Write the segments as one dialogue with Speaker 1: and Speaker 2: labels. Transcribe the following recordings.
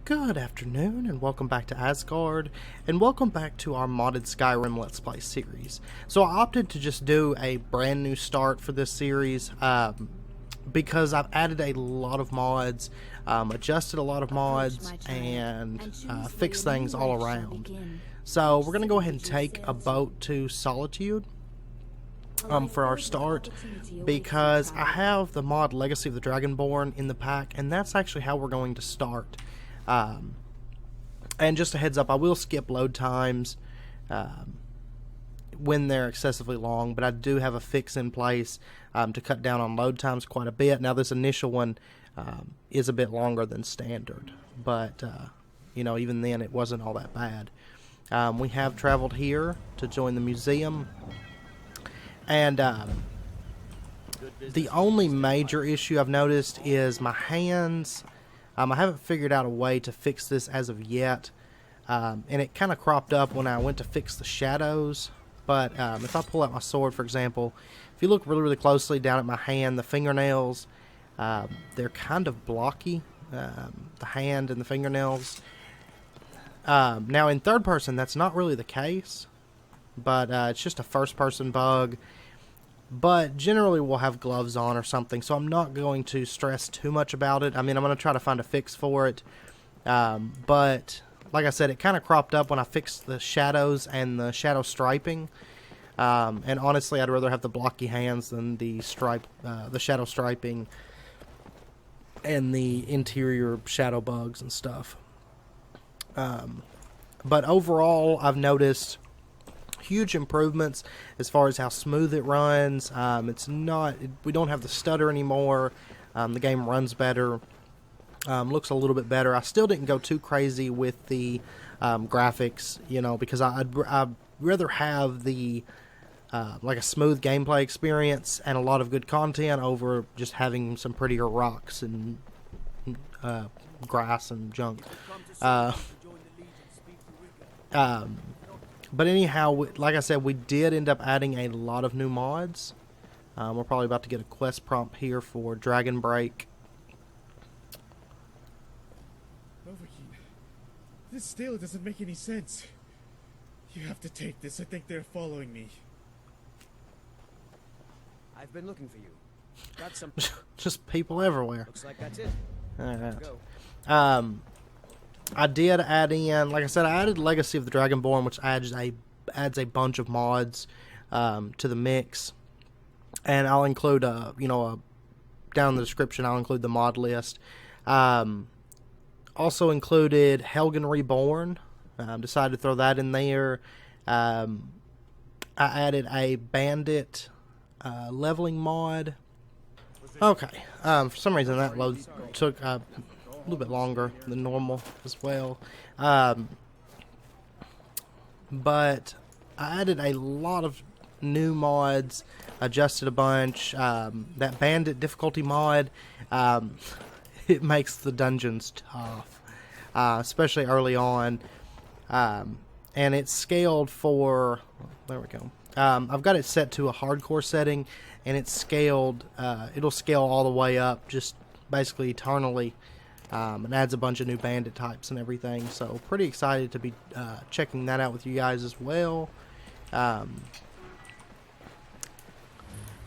Speaker 1: Good afternoon and welcome back to Asgard and welcome back to our modded Skyrim Let's Play series. So I opted to just do a brand new start for this series because I've added a lot of mods, adjusted a lot of mods, and fixed things all around. So we're going to go ahead and take a boat to Solitude for our start, because I have the mod Legacy of the Dragonborn in the pack, and that's actually how we're going to start. And just a heads up, I will skip load times when they're excessively long, but I do have a fix in place to cut down on load times quite a bit. Now this initial one is a bit longer than standard, but you know, even then it wasn't all that bad. We have traveled here to join the museum, and the only major issue I've noticed is my hands. I haven't figured out a way to fix this as of yet, and it kind of cropped up when I went to fix the shadows. But if I pull out my sword, for example, if you look really closely down at my hand, the fingernails, they're kind of blocky, the hand and the fingernails. Now in third person, that's not really the case, but it's just a first person bug. But generally we'll have gloves on or something, so I'm not going to stress too much about it. I mean, I'm going to try to find a fix for it. But like I said, it kind of cropped up when I fixed the shadows and the shadow striping. And honestly, I'd rather have the blocky hands than the shadow striping and the interior shadow bugs and stuff. But overall, I've noticed huge improvements as far as how smooth it runs. We don't have the stutter anymore. The game runs better, looks a little bit better. I still didn't go too crazy with the graphics, you know, because I'd rather have the like a smooth gameplay experience and a lot of good content over just having some prettier rocks and grass and junk. But anyhow, like I said, we did end up adding a lot of new mods. We're probably about to get a quest prompt here for Dragon Break.
Speaker 2: Overkeep. This still doesn't make any sense. You have to take this. I think they're following me.
Speaker 3: I've been looking for you. Got some.
Speaker 1: Just people everywhere.
Speaker 3: Looks like that's it.
Speaker 1: Alright.
Speaker 3: Go.
Speaker 1: I did add in, like I said, I added Legacy of the Dragonborn, which adds a bunch of mods to the mix, and I'll include down in the description I'll include the mod list. Also included Helgen Reborn. Decided to throw that in there. I added a bandit leveling mod. Okay, for some reason that load took a little bit longer than normal as well, but I added a lot of new mods, adjusted a bunch. That bandit difficulty mod, it makes the dungeons tough, especially early on, and it's scaled for, there we go, I've got it set to a hardcore setting, and it's scaled, it'll scale all the way up just basically eternally. And adds a bunch of new bandit types and everything, so pretty excited to be checking that out with you guys as well. We're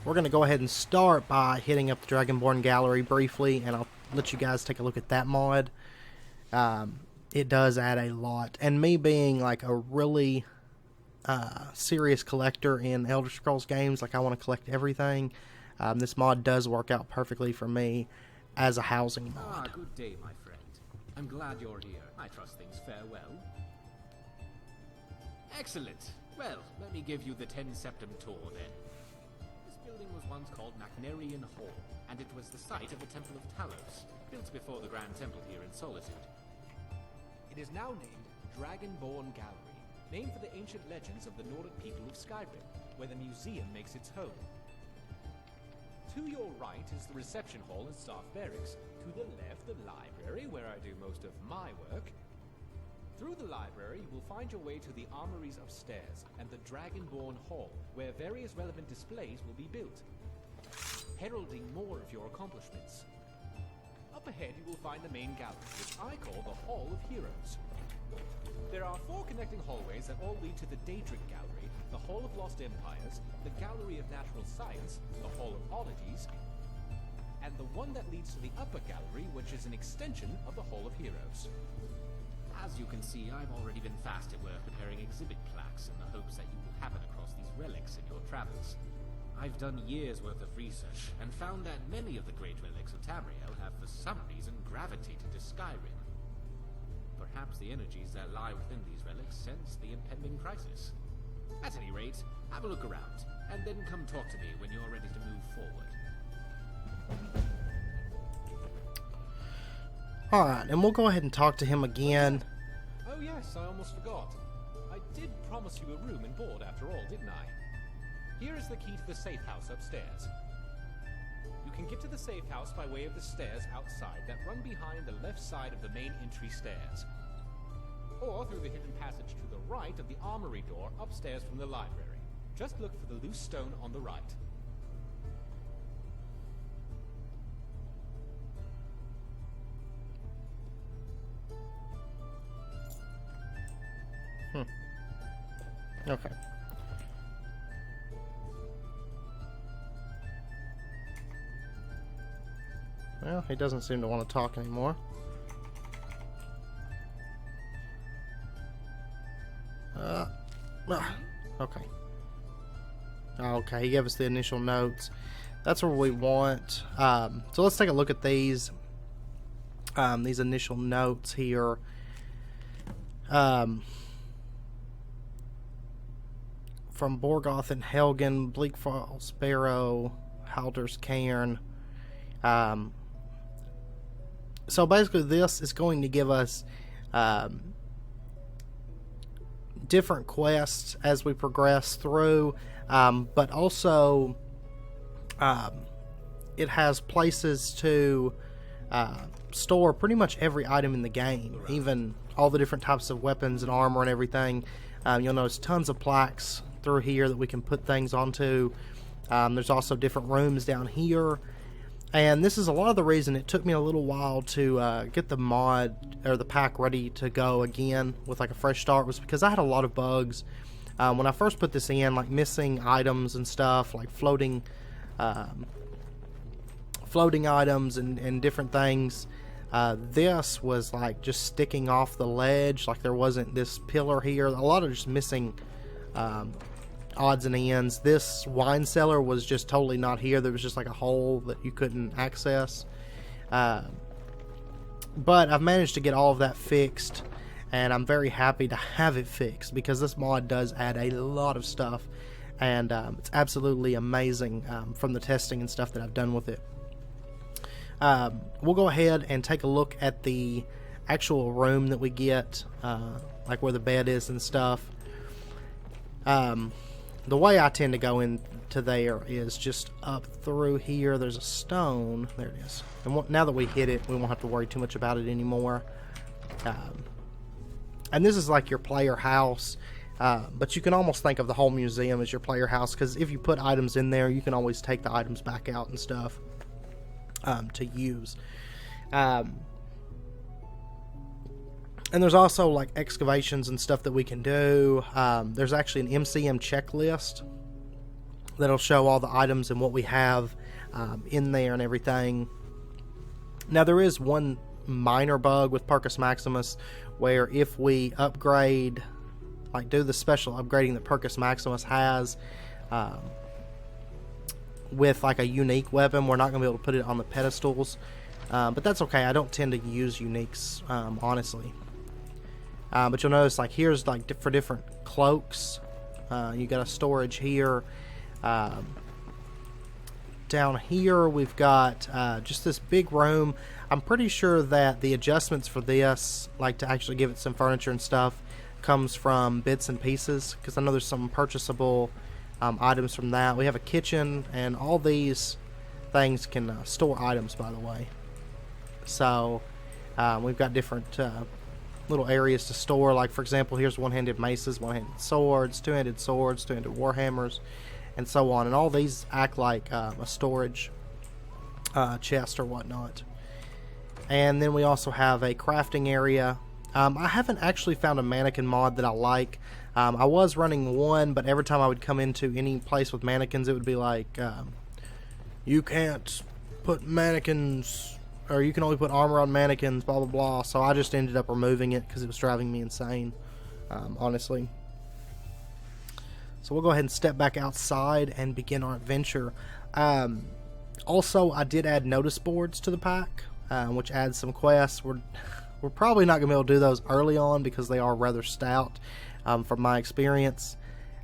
Speaker 1: going to go ahead and start by hitting up the Dragonborn Gallery briefly, and I'll let you guys take a look at that mod. It does add a lot, and me being like a really serious collector in Elder Scrolls games, like I want to collect everything, this mod does work out perfectly for me as a housing mod.
Speaker 4: Good day, my friend. I'm glad you're here. I trust things fare well. Excellent. Well, let me give you the 10 Septim tour then. This building was once called Macnarian Hall, and it was the site of the Temple of Talos, built before the Grand Temple here in Solitude. It is now named Dragonborn Gallery, named for the ancient legends of the Nordic people of Skyrim, where the museum makes its home. To your right is the reception hall and staff barracks. To the left, the library, where I do most of my work. Through the library, you will find your way to the armories upstairs and the Dragonborn Hall, where various relevant displays will be built, heralding more of your accomplishments. Up ahead, you will find the main gallery, which I call the
Speaker 5: Hall of Heroes. There are 4 connecting hallways that all lead to the Daedric Gallery, the Hall of Lost Empires, the Gallery of Natural Science, the Hall of Oddities, and the one that leads to the Upper Gallery, which is an extension of the Hall of Heroes.
Speaker 4: As you can see, I've already been fast at work preparing exhibit plaques in the hopes that you will happen across these relics in your travels. I've done years' worth of research and found that many of the great relics of Tamriel have for some reason gravitated to Skyrim. Perhaps the energies that lie within these relics sense the impending crisis. At any rate, have a look around, and then come talk to me when you're ready to move forward.
Speaker 1: Alright, and we'll go ahead and talk to him again.
Speaker 5: Oh yes, I almost forgot. I did promise you a room and board after all, didn't I? Here is the key to the safe house upstairs. You can get to the safe house by way of the stairs outside that run behind the left side of the main entry stairs, or through the hidden passage to the right of the Armory door upstairs from the library. Just look for the loose stone on the right.
Speaker 1: Okay. Well, he doesn't seem to want to talk anymore. Okay. Okay, he gave us the initial notes. That's what we want. So let's take a look at these initial notes here. From Borgoth and Helgen, Bleakfall Sparrow, Halder's Cairn. So basically this is going to give us different quests as we progress through, but also it has places to store pretty much every item in the game, even all the different types of weapons and armor and everything. You'll notice tons of plaques through here that we can put things onto. There's also different rooms down here, and this is a lot of the reason it took me a little while to get the mod or the pack ready to go again with like a fresh start, was because I had a lot of bugs when I first put this in, like missing items and stuff, like floating items and different things. This was like just sticking off the ledge, like there wasn't this pillar here. A lot of just missing odds and ends. This wine cellar was just totally not here. There was just like a hole that you couldn't access. But I've managed to get all of that fixed, and I'm very happy to have it fixed because this mod does add a lot of stuff, and it's absolutely amazing from the testing and stuff that I've done with it. We'll go ahead and take a look at the actual room that we get, like where the bed is and stuff. The way I tend to go into there is just up through here. There's a stone. There it is. And now that we hit it, we won't have to worry too much about it anymore. And this is like your player house, but you can almost think of the whole museum as your player house, because if you put items in there, you can always take the items back out and stuff to use. And there's also like excavations and stuff that we can do. There's actually an MCM checklist that'll show all the items and what we have in there and everything. Now there is one minor bug with Percus Maximus, where if we upgrade, like do the special upgrading that Percus Maximus has with like a unique weapon, we're not going to be able to put it on the pedestals. But that's okay. I don't tend to use uniques, honestly. But you'll notice like here's like for different cloaks. You got a storage here. Down here we've got just this big room. I'm pretty sure that the adjustments for this, like to actually give it some furniture and stuff, comes from bits and pieces, because I know there's some purchasable items from that. We have a kitchen, and all these things can store items, by the way. So we've got different little areas to store, like for example here's one-handed maces, one-handed swords, two-handed warhammers, and so on, and all these act like a storage chest or whatnot. And then we also have a crafting area. I haven't actually found a mannequin mod that I like. I was running one, but every time I would come into any place with mannequins, it would be like, you can't put mannequins, or you can only put armor on mannequins, blah, blah, blah. So I just ended up removing it because it was driving me insane, honestly. So we'll go ahead and step back outside and begin our adventure. Also, I did add notice boards to the pack, which adds some quests. We're probably not going to be able to do those early on because they are rather stout, from my experience.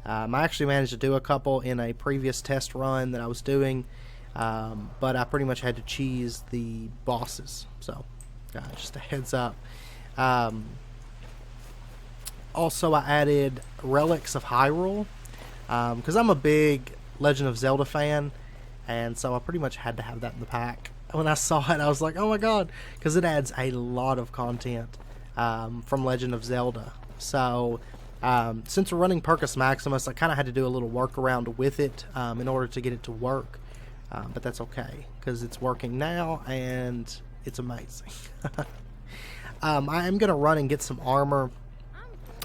Speaker 1: I actually managed to do a couple in a previous test run that I was doing, but I pretty much had to cheese the bosses. So, just a heads up. Also, I added Relics of Hyrule, because I'm a big Legend of Zelda fan, and so I pretty much had to have that in the pack. When I saw it, I was like, oh my god, because it adds a lot of content from Legend of Zelda. So, since we're running Percus Maximus, I kind of had to do a little workaround with it in order to get it to work. But that's okay, because it's working now, and it's amazing. I am going to run and get some armor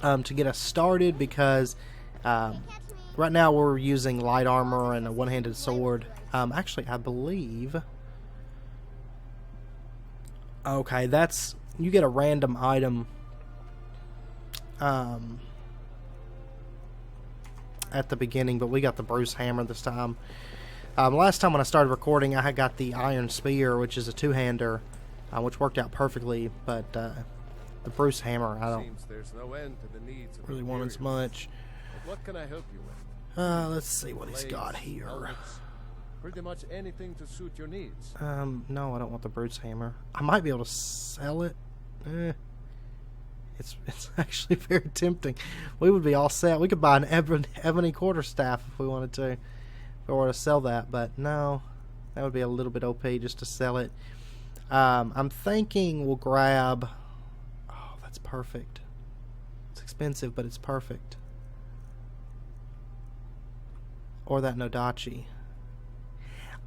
Speaker 1: to get us started, because right now we're using light armor and a one-handed sword. Actually, I believe... Okay, that's... You get a random item at the beginning, but we got the Bruce Hammer this time. Last time when I started recording, I had got the Iron Spear, which is a two-hander, which worked out perfectly, but the Bruce Hammer, I don't really want as much.
Speaker 6: What can I help you with?
Speaker 1: Let's see what he's got here.
Speaker 6: Helmets, pretty much anything to suit your needs.
Speaker 1: No, I don't want the Bruce Hammer. I might be able to sell it. It's actually very tempting. We would be all set. We could buy an ebony quarterstaff if we wanted to. If we were to sell that, but no. That would be a little bit OP just to sell it. I'm thinking we'll grab... Oh, that's perfect. It's expensive, but it's perfect. Or that Nodachi.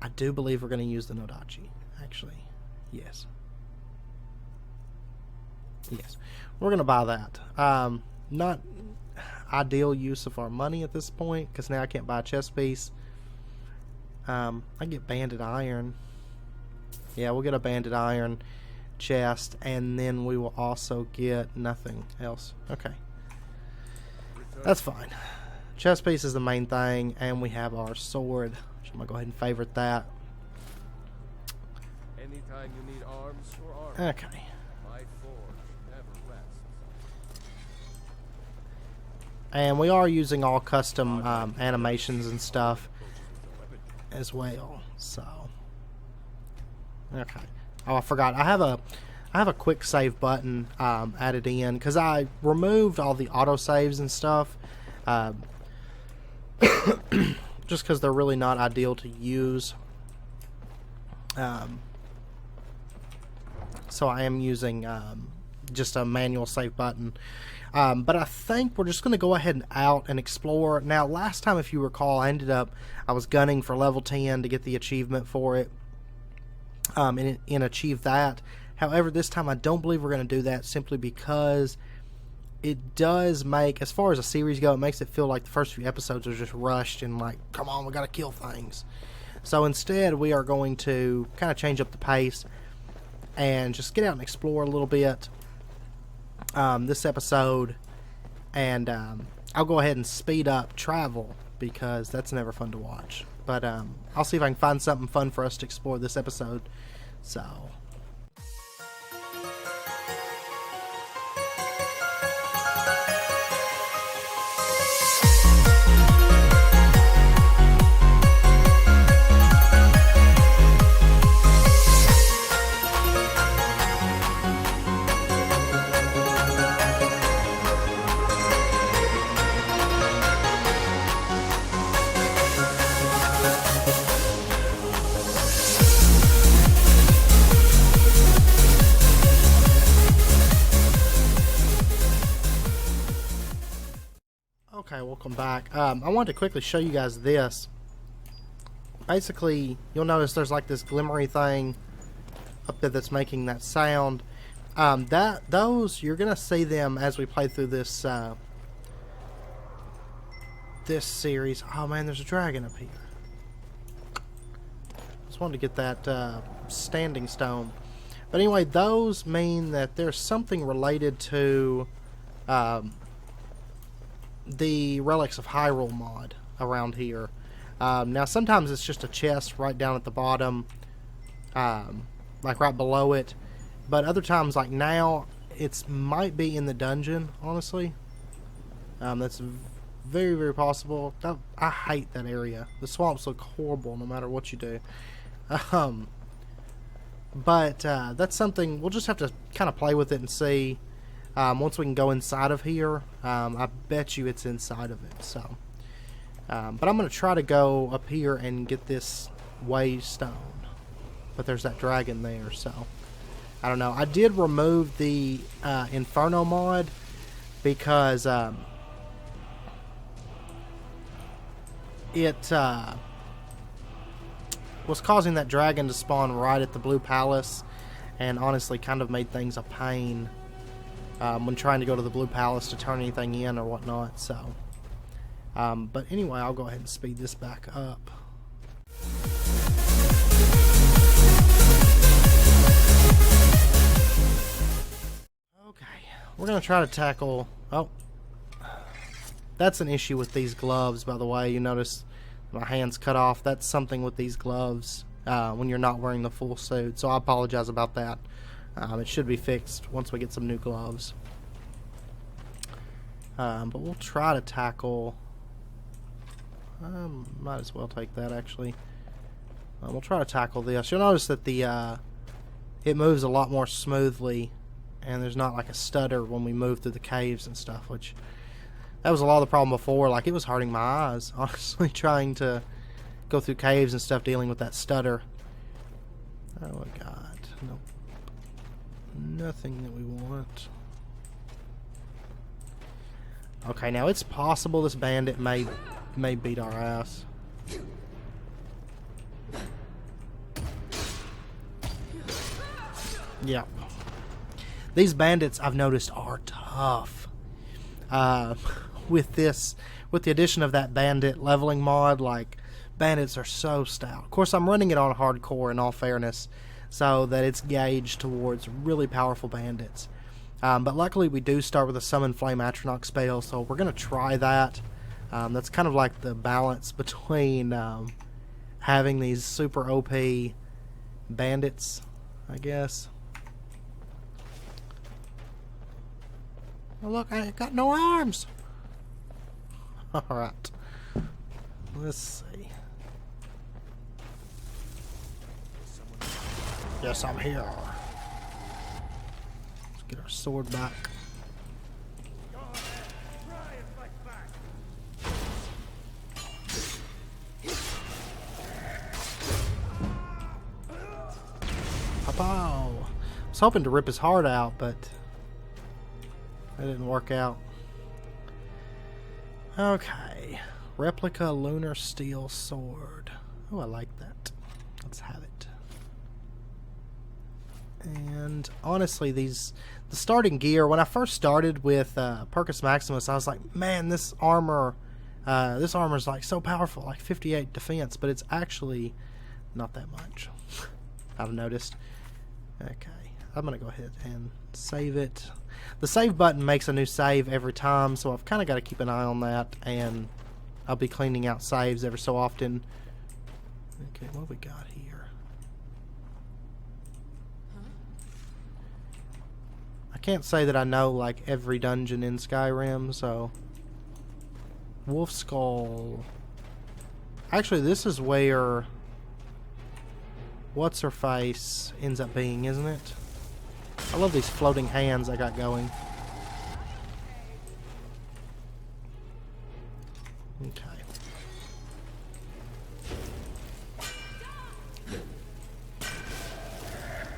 Speaker 1: I do believe we're going to use the Nodachi, actually. Yes. Yes. We're going to buy that. Not ideal use of our money at this point, because now I can't buy a chest piece. I get banded iron. Yeah, we'll get a banded iron chest, and then we will also get nothing else. Okay. That's fine. Chest piece is the main thing, and we have our sword. So I'm going to go ahead and favorite that.
Speaker 6: Anytime you need arms or armor.
Speaker 1: Okay.
Speaker 6: My forge never rests.
Speaker 1: And we are using all custom animations and stuff as well. So, okay. Oh, I forgot. I have a quick save button added in because I removed all the autosaves and stuff. Just because they're really not ideal to use. So I am using just a manual save button. But I think we're just going to go ahead and out and explore. Now, last time, if you recall, I was gunning for level 10 to get the achievement for it. And achieve that. However, this time I don't believe we're going to do that simply because it does make, as far as a series go, it makes it feel like the first few episodes are just rushed and like, come on, we got to kill things. So instead, we are going to kind of change up the pace and just get out and explore a little bit this episode. And I'll go ahead and speed up travel because that's never fun to watch. But I'll see if I can find something fun for us to explore this episode. So... Okay, welcome back. I wanted to quickly show you guys this. Basically, you'll notice there's like this glimmery thing up there that's making that sound. Those you're gonna see them as we play through this this series. Oh man, there's a dragon up here. Just wanted to get that standing stone. But anyway, those mean that there's something related to the Relics of Hyrule mod around here. Now sometimes it's just a chest right down at the bottom, like right below it. But other times, like now, it might be in the dungeon, honestly. That's very, very possible. I hate that area. The swamps look horrible no matter what you do. But that's something we'll just have to kind of play with it and see. Once we can go inside of here, I bet you it's inside of it. So, but I'm going to try to go up here and get this waystone. But there's that dragon there, so I don't know. I did remove the Inferno mod because it was causing that dragon to spawn right at the Blue Palace, and honestly kind of made things a pain when trying to go to the Blue Palace to turn anything in or whatnot. So, but anyway, I'll go ahead and speed this back up. Okay, we're going to try to tackle... Oh, that's an issue with these gloves, by the way. You notice my hand's cut off. That's something with these gloves when you're not wearing the full suit. So I apologize about that. It should be fixed once we get some new gloves. But we'll try to tackle... might as well take that, actually. We'll try to tackle this. You'll notice that the it moves a lot more smoothly, and there's not like a stutter when we move through the caves and stuff, which that was a lot of the problem before. Like, it was hurting my eyes, honestly, trying to go through caves and stuff, dealing with that stutter. Oh my god, nope. Nothing that we want. Okay, now it's possible this bandit may beat our ass. Yeah. These bandits, I've noticed, are tough. With the addition of that bandit leveling mod, like, bandits are so stout. Of course, I'm running it on hardcore, in all fairness, so that it's gauged towards really powerful bandits. But luckily, we do start with a Summon Flame Atronach spell, so we're going to try that. That's kind of like the balance between having these super OP bandits, I guess. Oh, look, I ain't got no arms. Alright. Let's see. Yes, I'm here. Let's get our sword back. Pow! I was hoping to rip his heart out, but that didn't work out. Okay. Replica Lunar Steel Sword. Oh, I like that. Let's have it. And honestly, the starting gear, when I first started with Percus Maximus, I was like, man, this armor is like so powerful, like 58 defense, but it's actually not that much. I've noticed. Okay, I'm gonna go ahead and save it. The save button makes a new save every time, so I've kind of got to keep an eye on that, and I'll be cleaning out saves every so often. Okay, what we got here? I can't say that I know like every dungeon in Skyrim, so Wolf Skull. Actually, this is where what's her face ends up being, isn't it? I love these floating hands I got going. Okay.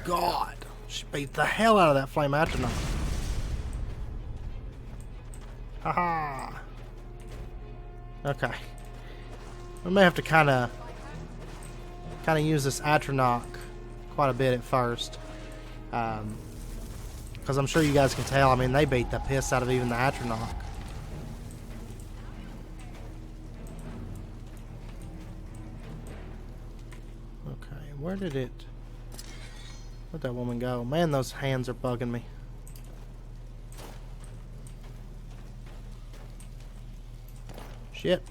Speaker 1: God, she beat the hell out of that flame atronach. Haha. Okay. We may have to kind of use this atronach quite a bit at first. Because I'm sure you guys can tell, I mean, they beat the piss out of even the Atronach. Okay, where'd that woman go? Man, those hands are bugging me. Shit.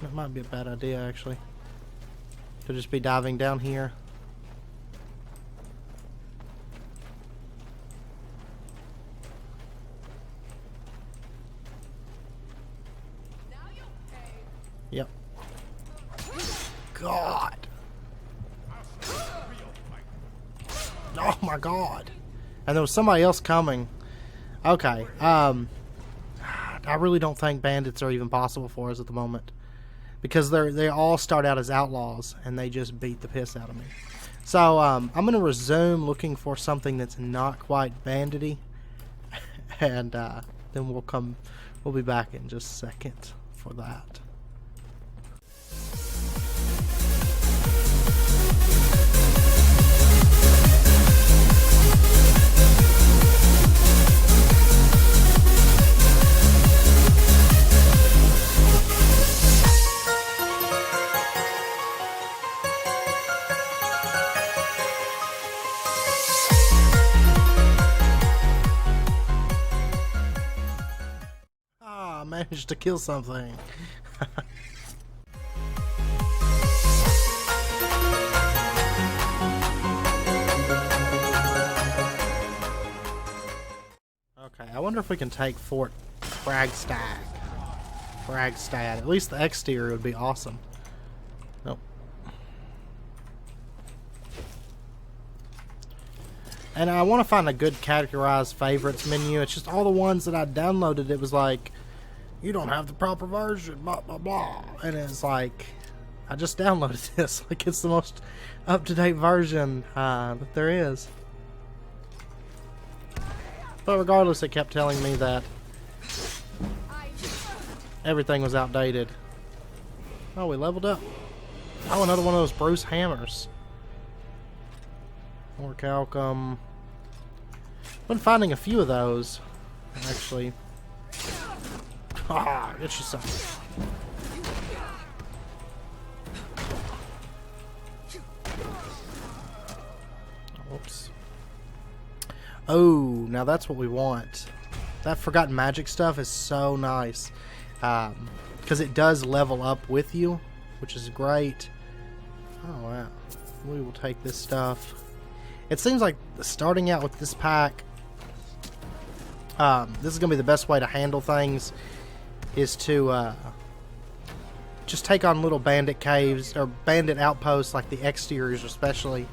Speaker 1: That might be a bad idea, actually. To just be diving down here. Yep. God. Oh my God. And there was somebody else coming. Okay. I really don't think bandits are even possible for us at the moment. Because they all start out as outlaws and they just beat the piss out of me. So I'm gonna resume looking for something that's not quite bandity. And then we'll be back in just a second for that. Managed to kill something. Okay, I wonder if we can take Fort Fragstad. At least the exterior would be awesome. Nope. And I want to find a good categorized favorites menu. It's just all the ones that I downloaded. It was like, you don't have the proper version, blah, blah, blah. And it's like, I just downloaded this. Like, it's the most up-to-date version that there is. But regardless, it kept telling me that everything was outdated. Oh, we leveled up. Oh, another one of those Bruce hammers. More Calcum. Been finding a few of those, actually. Ah, get you some. Whoops. Oh, now that's what we want. That Forgotten Magic stuff is so nice. Because it does level up with you, which is great. Oh, wow. We will take this stuff. It seems like starting out with this pack, this is going to be the best way to handle things, is to just take on little bandit caves, or bandit outposts, like the exteriors especially,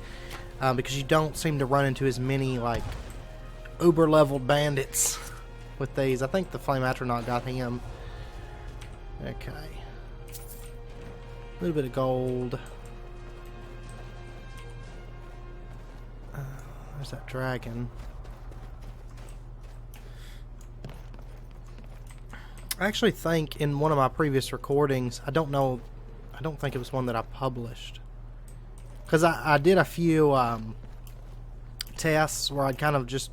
Speaker 1: because you don't seem to run into as many, like, uber-leveled bandits with these. I think the Flame Atronach got him. Okay. A little bit of gold. There's that dragon. I actually think in one of my previous recordings, I don't think it was one that I published. Because I did a few tests where I'd kind of just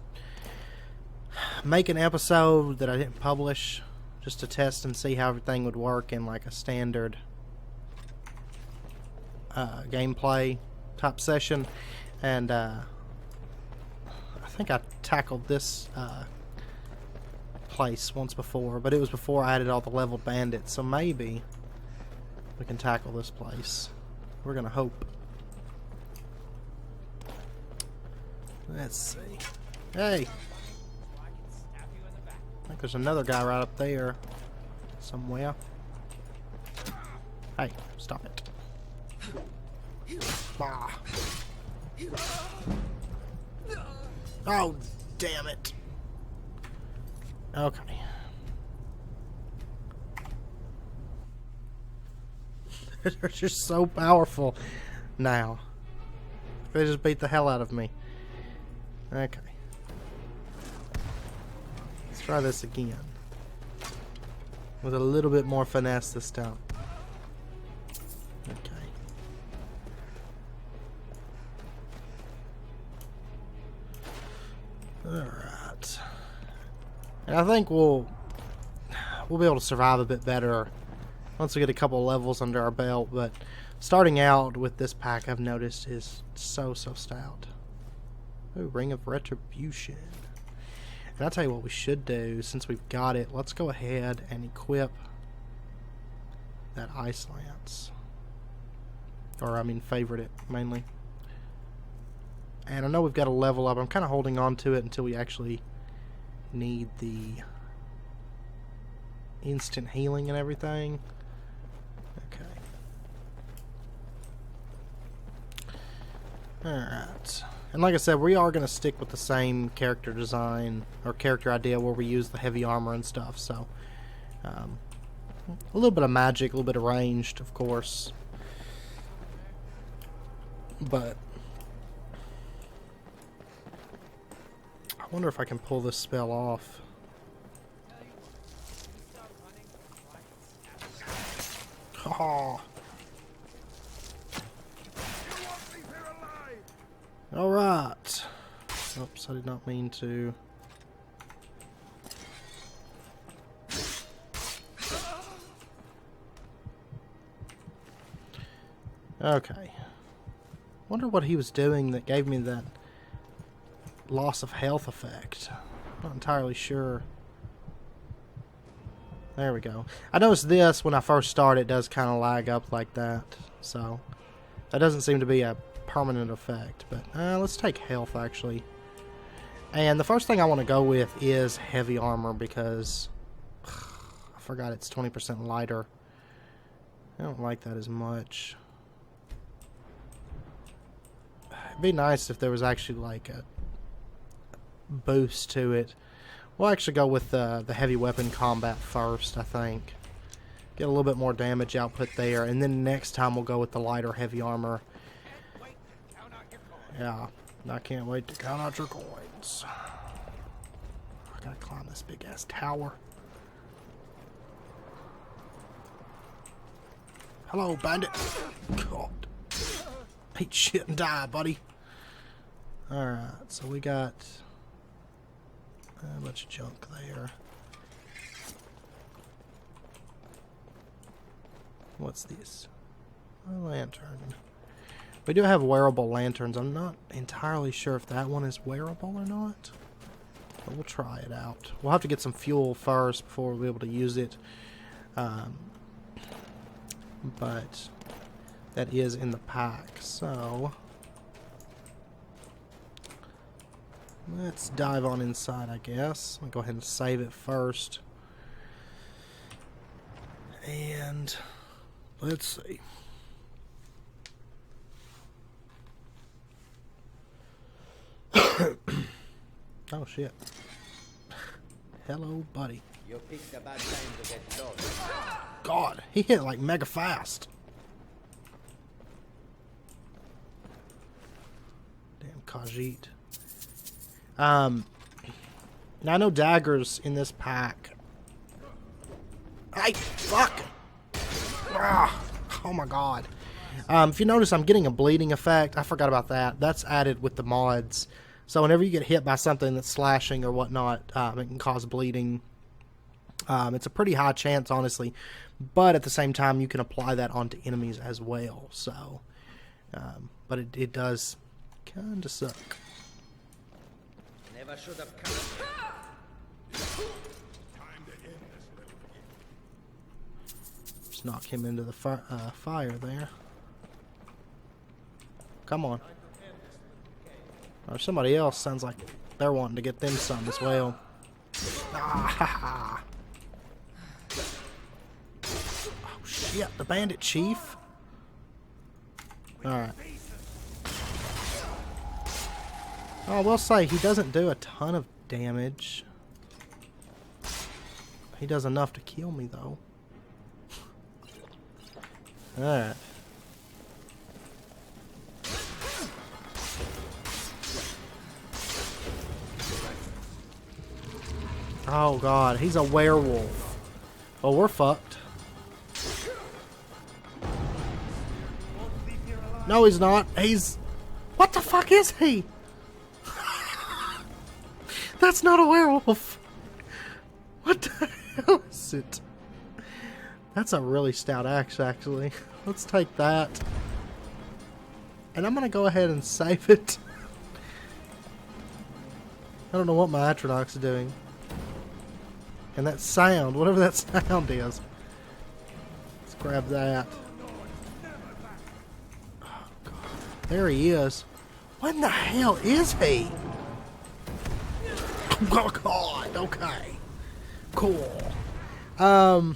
Speaker 1: make an episode that I didn't publish just to test and see how everything would work in like a standard gameplay type session. And I think I tackled this place once before, but it was before I added all the leveled bandits, so maybe we can tackle this place. We're gonna hope. Let's see. Hey! I think there's another guy right up there somewhere. Hey, stop it. Ah. Oh, damn it. Okay. They're just so powerful now. They just beat the hell out of me. Okay. Let's try this again. With a little bit more finesse this time. Okay. And I think we'll be able to survive a bit better once we get a couple of levels under our belt. But starting out with this pack, I've noticed, is so stout. Ooh, Ring of Retribution. And I'll tell you what we should do, since we've got it, let's go ahead and equip that Ice Lance. Or, I mean, favorite it, mainly. And I know we've got to level up. I'm kind of holding on to it until we actually need the instant healing and everything. Okay. Alright. And like I said, we are going to stick with the same character design or character idea where we use the heavy armor and stuff. So, a little bit of magic, a little bit of ranged, of course. But I wonder if I can pull this spell off. Oh. Alright. Oops, I did not mean to. Okay. Wonder what he was doing that gave me that loss of health effect. Not entirely sure. There we go. I noticed this when I first started, it does kind of lag up like that. So that doesn't seem to be a permanent effect. But let's take health actually. And the first thing I want to go with is heavy armor because I forgot it's 20% lighter. I don't like that as much. It'd be nice if there was actually like a boost to it. We'll actually go with the heavy weapon combat first, I think. Get a little bit more damage output there, and then next time we'll go with the lighter heavy armor. Yeah, I can't wait to count out your coins. I gotta climb this big ass tower. Hello, bandit. God. Eat shit and die, buddy. Alright, so we got a bunch of junk there. What's this? A lantern. We do have wearable lanterns. I'm not entirely sure if that one is wearable or not. But we'll try it out. We'll have to get some fuel first before we'll be able to use it. But that is in the pack, so let's dive on inside, I guess. I'll go ahead and save it first. And let's see. Oh shit. Hello, buddy.
Speaker 3: You picked a bad time to get lost.
Speaker 1: God, he hit like mega fast. Damn Khajiit. Now I know daggers in this pack. Hey, fuck! Ah, oh my god. If you notice, I'm getting a bleeding effect. I forgot about that. That's added with the mods. So whenever you get hit by something that's slashing or whatnot, it can cause bleeding. It's a pretty high chance, honestly. But at the same time, you can apply that onto enemies as well. So, but it does kind of suck.
Speaker 3: Never should have come.
Speaker 1: Just knock him into the fire there. Come on. Or somebody else sounds like they're wanting to get them some as well. Ah, ha, ha. Oh shit, the bandit chief. Alright. Oh, I will say, he doesn't do a ton of damage. He does enough to kill me, though. Alright. Oh god, he's a werewolf. Oh, we're fucked. No, he's not. He's... What the fuck is he? That's not a werewolf. What the hell is it? That's a really stout axe, actually. Let's take that. And I'm going to go ahead and save it. I don't know what my Atronach's doing. And that sound, whatever that sound is. Let's grab that. Oh, God. There he is. What in the hell is he? Oh, God. Okay. Cool. I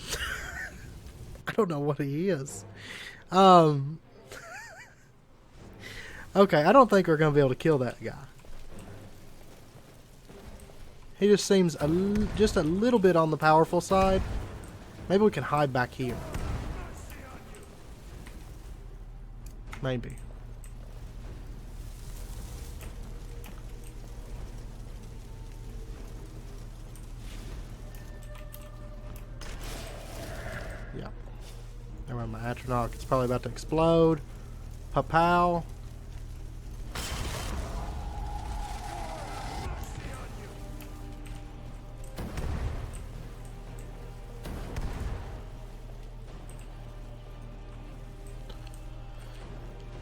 Speaker 1: don't know what he is. Okay, I don't think we're going to be able to kill that guy. He just seems just a little bit on the powerful side. Maybe we can hide back here. Maybe. Yeah. There went my Atronach. It's probably about to explode. Pa-pow.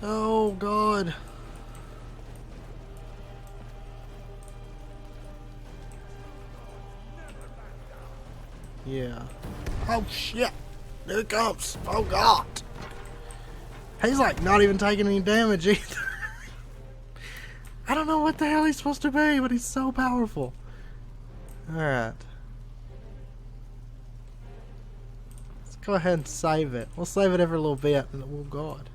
Speaker 1: Oh, God. Yeah. Oh, shit. There it comes. Oh, God. He's, like, not even taking any damage either. I don't know what the hell he's supposed to be, but he's so powerful. Alright. Let's go ahead and save it. We'll save it every little bit. Oh, God.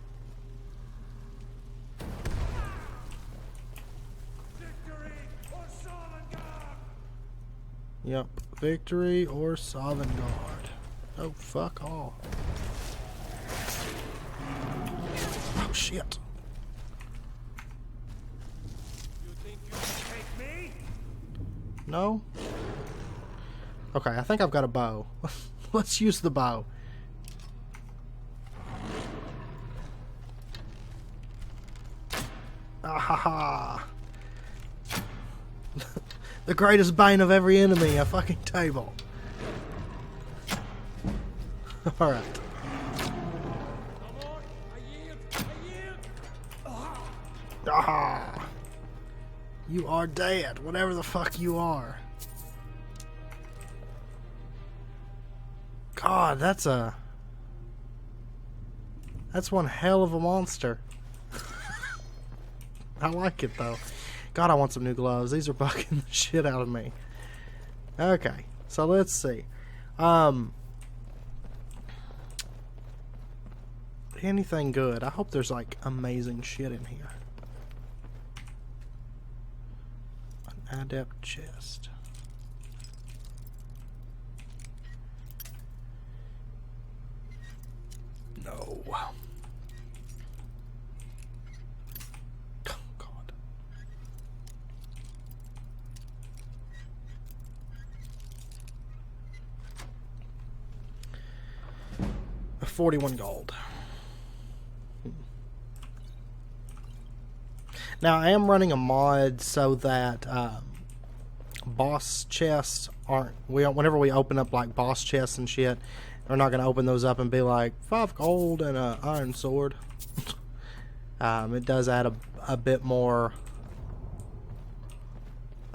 Speaker 1: Yep. Victory or Sovngarde. Oh, fuck all. Oh, shit.
Speaker 2: You think you can take me?
Speaker 1: No? Okay, I think I've got a bow. Let's use the bow. Ah ha ha. The greatest bane of every enemy, a fucking table. Alright. Ah! You are dead, whatever the fuck you are. God, that's one hell of a monster. I like it though. God, I want some new gloves. These are bugging the shit out of me. Okay, so let's see. Anything good? I hope there's like amazing shit in here. An adept chest. No. God. A 41 gold. Now I am running a mod so that boss chests aren't. Whenever we open up like boss chests and shit, we're not gonna open those up and be like 5 gold and a iron sword. It does add a bit more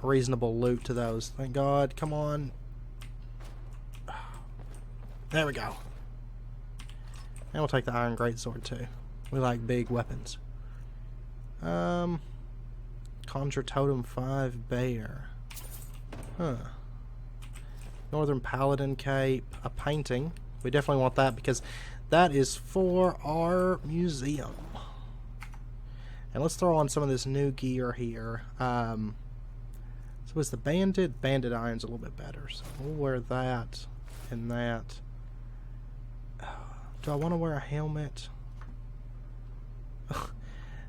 Speaker 1: reasonable loot to those. Thank God. Come on. There we go. And we'll take the iron greatsword too. We like big weapons. Conjure Totem 5 Bear. Huh. Northern Paladin Cape. A painting. We definitely want that because that is for our museum. And let's throw on some of this new gear here. So is the banded? Banded iron's a little bit better. So we'll wear that and that. Do I want to wear a helmet?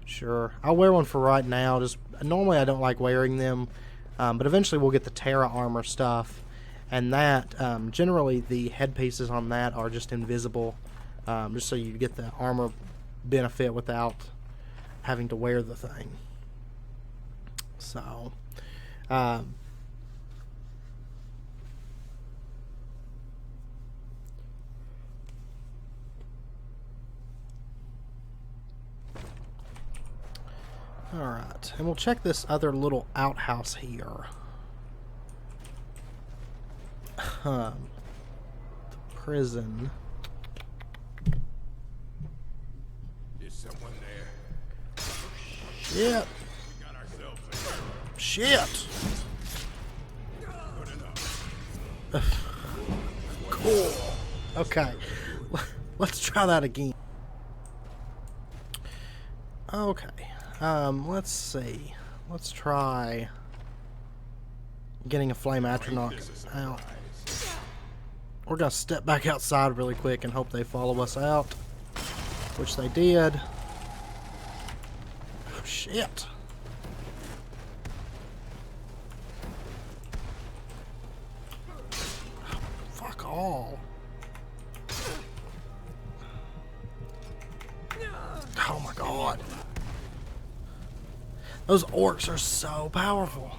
Speaker 1: Sure. I'll wear one for right now. Just normally I don't like wearing them. But eventually we'll get the Terra armor stuff. And that, generally the headpieces on that are just invisible. Just so you get the armor benefit without having to wear the thing. So, Alright, and we'll check this other little outhouse here. The prison.
Speaker 7: Is someone there?
Speaker 1: Shit.
Speaker 7: We got ourselves a
Speaker 1: Shit.
Speaker 7: good enough.
Speaker 1: Cool. Okay. Let's try that again. Okay. Let's see. Let's try getting a flame atronach out. We're gonna step back outside really quick and hope they follow us out, which they did. Oh, shit. Fuck all. Oh my god. Those orcs are so powerful.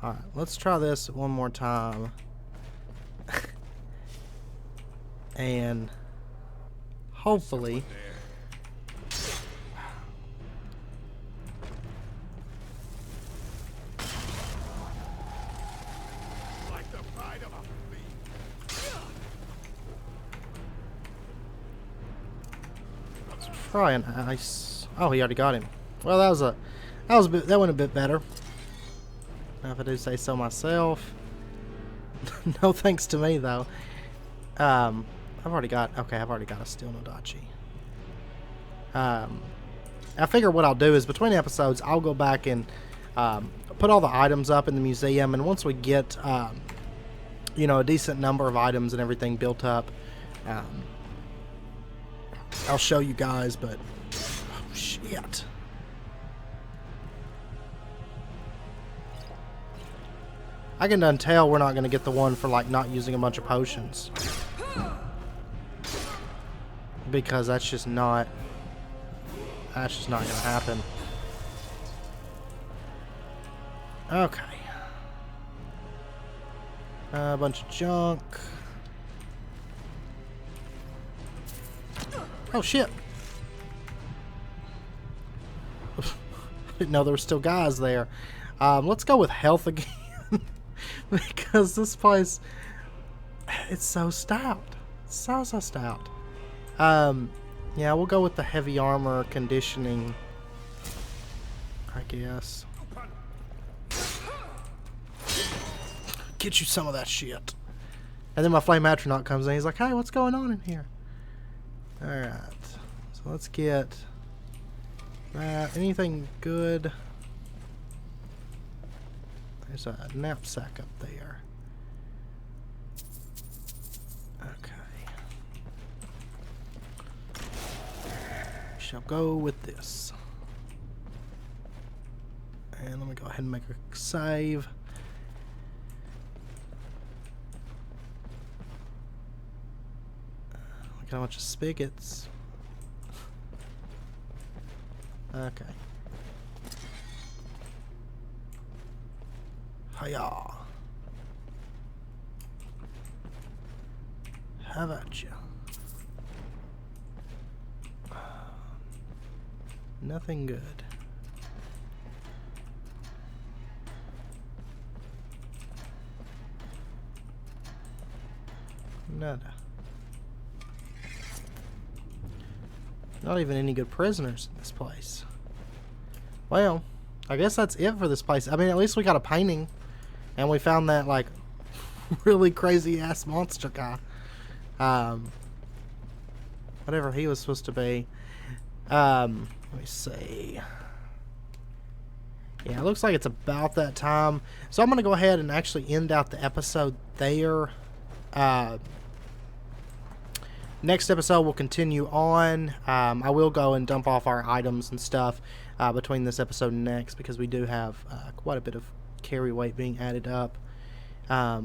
Speaker 1: Alright, let's try this one more time. And hopefully
Speaker 7: Like the pride of a fleet.
Speaker 1: try an ice. Oh, he already got him. Well, that went a bit better. Now, if I do say so myself. No thanks to me though. I've already got a Steel Nodachi. I figure what I'll do is between episodes I'll go back and put all the items up in the museum, and once we get you know, a decent number of items and everything built up, I'll show you guys. But oh, shit. I can done tell we're not going to get the one for like not using a bunch of potions, because that's just not going to happen. Okay. A bunch of junk. Oh shit. Didn't know there were still guys there. Let's go with health again. Because this place, it's so stout. So stout. Yeah, we'll go with the heavy armor conditioning, I guess. Get you some of that shit. And then my flame atronach comes in. He's like, hey, what's going on in here? Alright. So let's get that. Anything good? There's a knapsack up there. Okay. Shall go with this. And let me go ahead and make a save. Look at a bunch of spigots. Okay. Hiya. How about you? Nothing good. Nada. Not even any good prisoners in this place. Well, I guess that's it for this place. I mean, at least we got a painting. And we found that, like, really crazy-ass monster guy. Whatever he was supposed to be. Let me see. Yeah, it looks like it's about that time. So I'm going to go ahead and actually end out the episode there. Next episode we'll continue on. I will go and dump off our items and stuff between this episode and next, because we do have quite a bit of carry weight being added up. I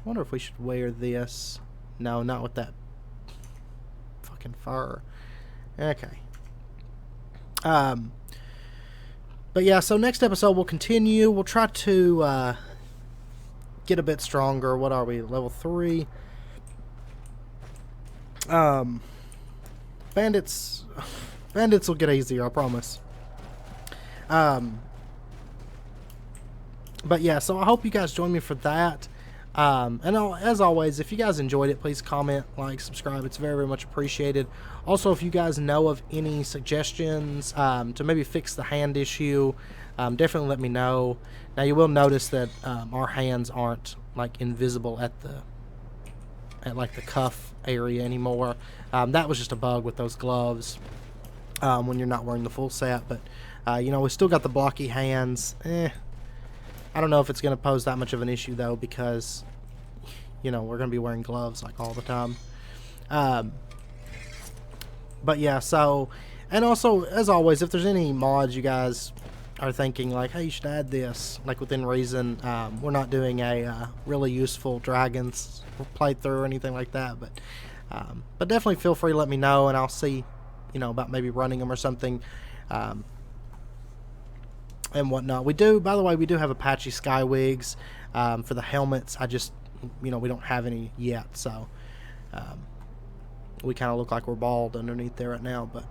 Speaker 1: wonder if we should wear this. No, not with that fucking fur. Okay. But yeah, so next episode we'll continue. We'll try to get a bit stronger. What are we? Level 3. Bandits will get easier, I promise. But yeah, so I hope you guys join me for that. As always, if you guys enjoyed it, please comment, like, subscribe. It's very, very much appreciated. Also, if you guys know of any suggestions to maybe fix the hand issue, definitely let me know. Now, you will notice that our hands aren't like invisible at like the cuff area anymore. That was just a bug with those gloves when you're not wearing the full set. But you know, we still got the blocky hands. I don't know if it's going to pose that much of an issue though, because you know, we're going to be wearing gloves like all the time. But yeah, so, and also, as always, if there's any mods you guys are thinking like, hey, you should add this, like within reason, we're not doing a really useful dragons playthrough or anything like that, but definitely feel free to let me know, and I'll see, you know, about maybe running them or something, and whatnot. We do, by the way, we do have Apache sky wigs for the helmets. I just, you know, we don't have any yet, so we kind of look like we're bald underneath there right now, but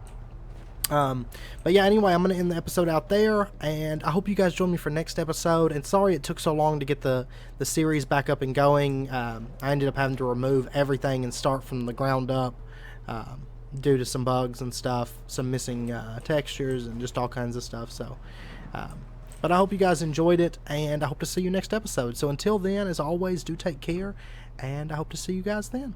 Speaker 1: yeah, anyway, I'm going to end the episode out there, and I hope you guys join me for next episode. And sorry it took so long to get the series back up and going. I ended up having to remove everything and start from the ground up due to some bugs and stuff, some missing textures and just all kinds of stuff. So, but I hope you guys enjoyed it, and I hope to see you next episode. So until then, as always, do take care, and I hope to see you guys then.